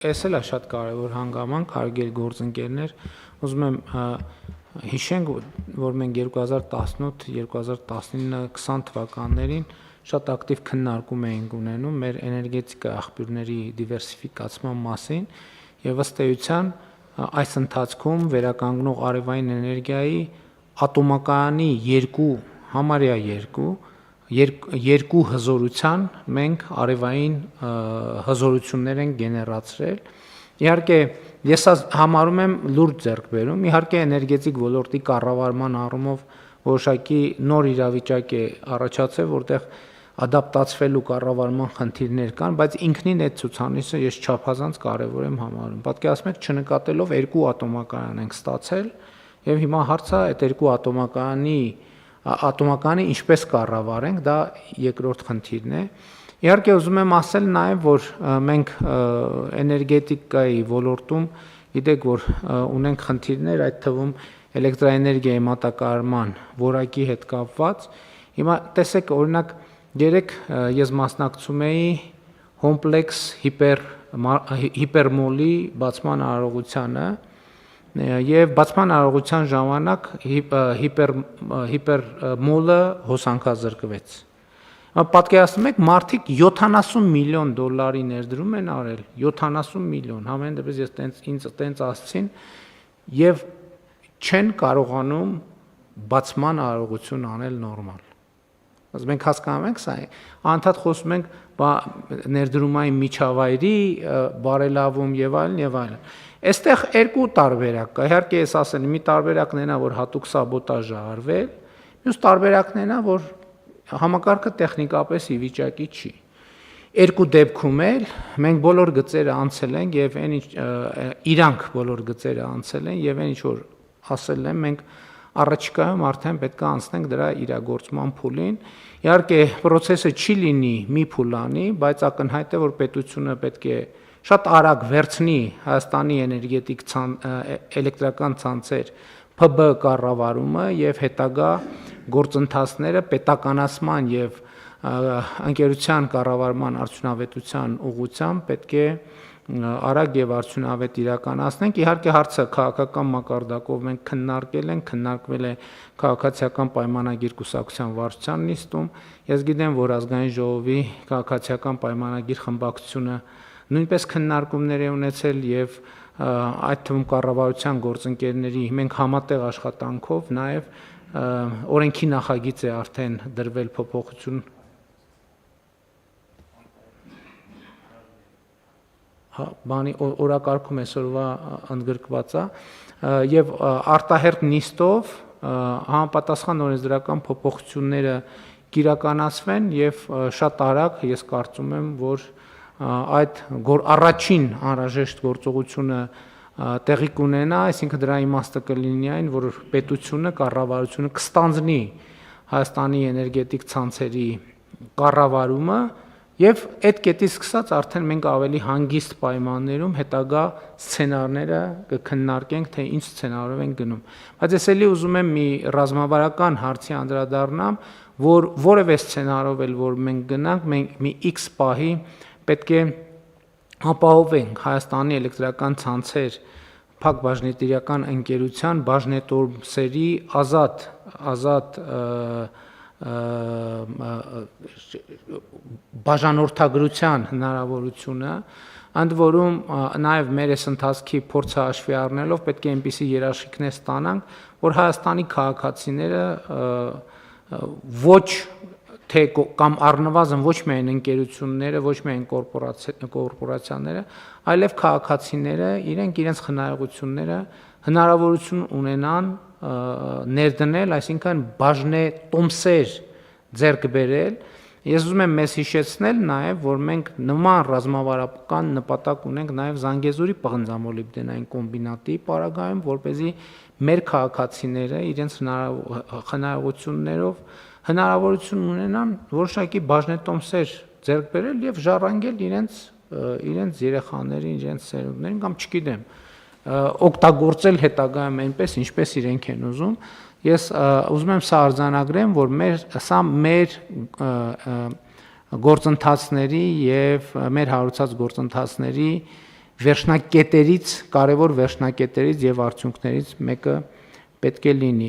Էս էլ է շատ կարևոր հանգամանք, հարգելի գործընկերներ, ուզում եմ հիշենք, որ մենք 2018-2019-20 թվականներին շատ ակտիվ քննարկում էինք ունենում մեր էներգետիկա աղբյուրների դիվերսիֆիկացման մասին եւ ըստ էության այս ընթացքում վերականգնող արևային էներգիայի ատոմակայանի համարյա երկու հզորության մենք արևային հզորություններ են գեներացրել։ Իհարկե, ես համարում եմ լուրջ ձեռքբերում, իհարկե էներգետիկ ոլորտի կառավարման առումով որոշակի նոր իրավիճակ է առաջացել, որտեղ ադապտացվելու կառավարման խնդիրներ կան, բայց ինքնին այդ ցուցանիշը ես չափազանց կարևոր եմ համարում։ Պատկերացնեք, չնկատելով երկու ատոմակայան ենք ստացել, եւ հիմա հարցը այդ երկու ատոմակայանի ինչպես կառավարենք, դա երկրորդ խնդիրն է։ Իհարկե ուզում եմ ասել նաեւ, որ մենք էներգետիկայի ոլորտում գիտեք, որ ունենք խնդիրներ, այդ թվում էլեկտրաէներգիայի մատակարարման որակի հետ կապված։ Հիմա տեսեք, օրինակ, երեք ես մասնակցում էի կոմպլեքս հիպերմոլի բացման արարողությանը եւ բացման արարողության ժամանակ հիպերմոլը հոսանքազրկվեց։ Պատկերացնում եք, մարդիկ $70 միլիոն ներդրում են արել, 70 միլիոն, համեն դեպս ես ինձ տենց ասցին եւ չեն կարողանում բացման արարողություն անել նորմալ։ Բայց մենք հասկանում ենք սա, անդադ խոսում ենք ներդրումային միջավայրի բարելավում եւ այլն։ Այստեղ երկու տարբերակ կա։ Իհարկե ես ասել եմ, մի տարբերակն է նա, որ հատուկ սաբոտաժ է արվել, մյուս տարբերակն է նա, որ համակարգը տեխնիկապես ի վիճակի չի։ Երկու դեպքում էլ մենք բոլոր գծերը անցել ենք եւ իրանք բոլոր գծերը անցել են եւ այն ինչ որ ասել եմ, մենք առաջիկայում արդեն պետք է անցնենք դրա իրագործման փուլին։ Իհարկե process-ը չի լինի մի փուլանի, բայց ակնհայտ է, որ պետությունը պետք է շատ արագ վերցնի Հայաստանի էլեկտրական ցանցեր ՓԲ կառավարումը եւ հետագա գործընթացները պետականացման եւ ընկերության կառավարման արդյունավետության ուղղությամբ պետք է արագ եւ արդյունավետ իրականացնենք։ Իհարկե հարցը քաղաքական մակարդակով մենք քննարկվել է քաղաքացիական պայմանագիր կուսակցության վարչության նիստում։ Ես գիտեմ, որ ազգային ժողովի քաղաքացիական պայմանագիր խմբակցությունը նույնպես քննարկումներ է ունեցել եւ այդ թվում կառավարության գործընկերների մենք համատեղ աշխատանքով նաեւ օրենքի նախագիծ է արդեն դրվել փոփոխություն բանի օրակարգում այսօրվա ընդգրկված է եւ արտահերթ նիստով համապատասխան օրենսդրական փոփոխությունները կիրականացվեն եւ շատ արագ ես կարծում եմ, որ այդ առաջին անհրաժեշտ գործողությունը տեղի կունենա, այսինքն դրա իմաստը կլինի այն, որ պետությունը, կառավարությունը կստանձնի Հայաստանի էներգետիկ ցանցերի կառավարումը եւ այդ կետից սկսած արդեն մենք ավելի հանգիստ պայմաններում հետագա սցենարները կքննարկենք, թե ինչ սցենարով են գնում։ Բայց ես էլի ուզում եմ մի ռազմավարական հարցի անդրադառնամ, որ որևէ սցենարով էլ որ մենք գնանք, մենք մի X պահի պետք է ապահովենք Հայաստանի էլեկտրական ցանցեր փակ բաժնետիրական ընկերության բաժնետորմսերի ազատ բաժանորդագրության հնարավորությունը, ընդ որում նաև մեր այս ընթացքի փորձը հաշվի առնելով պետք է այնպիսի երաշխիքներ ստանանք, որ Հայաստանի քաղաքացիները ոչ թե կամ առնվազն ոչ միայն ընկերությունները, ոչ միայն կորպորացիաները, այլև քաղաքացիները իրենց խնայողությունները հնարավորություն ունենան ներդնել, այսինքն բաժնետոմսեր ձեռք բերել։ Ես ուզում եմ մեզ հիշեցնել նաև, որ մենք նման ռազմավարական նպատակ ունենք նաև Զանգեզուրի պղնձամոլիբդենային կոմբինատի պարագայում, որպեսզի մեր քաղաքացիները իրենց խնայողություններով հնարավորություն ունենան որոշակի բաժնետոմսեր ձեռք բերել եւ ժառանգել իրենց երեխաներին, իրենց սերունդներին կամ չգիտեմ, օգտագործել հետագայում այնպես, ինչպես իրենք են ուզում։ Ես ուզում եմ սա արձանագրեմ, որ սա մեր գործընթացների եւ մեր հարուցած գործընթացների վերջնակետերից, կարևոր վերջնակետերից եւ արդյունքներից մեկը պետք է լինի։